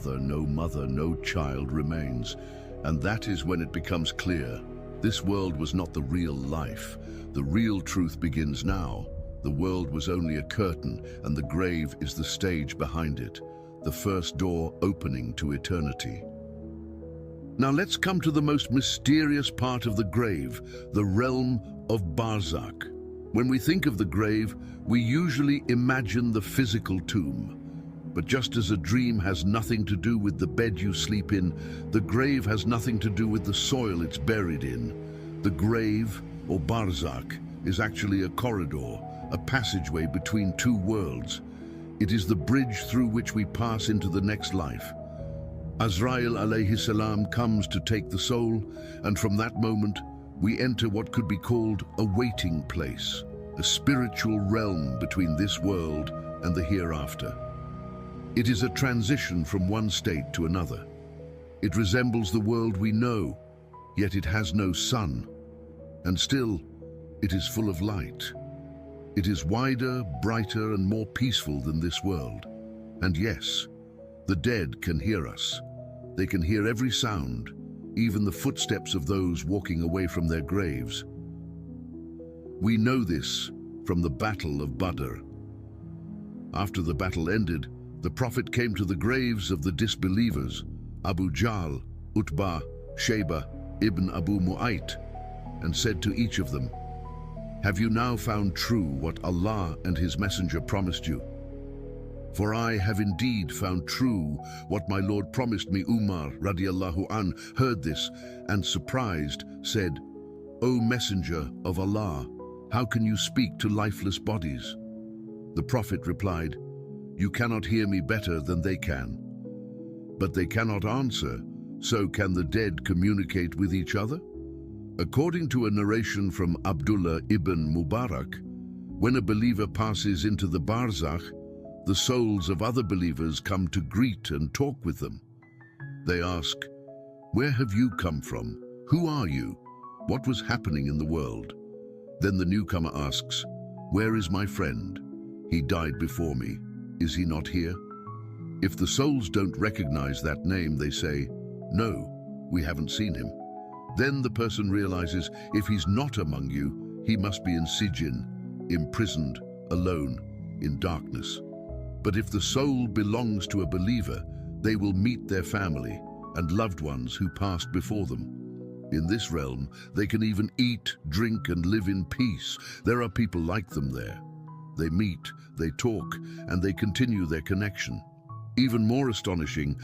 father, no mother, no child remains. And that is when it becomes clear. This world was not the real life. The real truth begins now. The world was only a curtain, and the grave is the stage behind it, the first door opening to eternity. Now let's come to the most mysterious part of the grave, the realm of Barzakh. When we think of the grave, we usually imagine the physical tomb. But just as a dream has nothing to do with the bed you sleep in, the grave has nothing to do with the soil it's buried in. The grave, or Barzakh, is actually a corridor, a passageway between two worlds. It is the bridge through which we pass into the next life. Azrail alayhi salam comes to take the soul, and from that moment, we enter what could be called a waiting place, a spiritual realm between this world and the hereafter. It is a transition from one state to another. It resembles the world we know, yet it has no sun, and still it is full of light. It is wider, brighter, and more peaceful than this world. And yes, the dead can hear us. They can hear every sound, even the footsteps of those walking away from their graves. We know this from the Battle of Badr. After the battle ended, the Prophet came to the graves of the disbelievers, Abu Jahl, Utbah, Shayba, Ibn Abu Mu'ayt, and said to each of them, "Have you now found true what Allah and His Messenger promised you? For I have indeed found true what my Lord promised me." Umar radiallahu an heard this and, surprised, said, "O Messenger of Allah, how can you speak to lifeless bodies?" The Prophet replied, "You cannot hear me better than they can. But they cannot answer, so can the dead communicate with each other?" According to a narration from Abdullah ibn Mubarak, when a believer passes into the Barzakh, the souls of other believers come to greet and talk with them. They ask, "Where have you come from? Who are you? What was happening in the world?" Then the newcomer asks, "Where is my friend? He died before me. Is he not here?" If the souls don't recognize that name, they say, "No, we haven't seen him." Then the person realizes if he's not among you, he must be in Sijin, imprisoned, alone, in darkness. But if the soul belongs to a believer, they will meet their family and loved ones who passed before them. In this realm, they can even eat, drink, and live in peace. There are people like them there. They meet, they talk, and they continue their connection. Even more astonishing,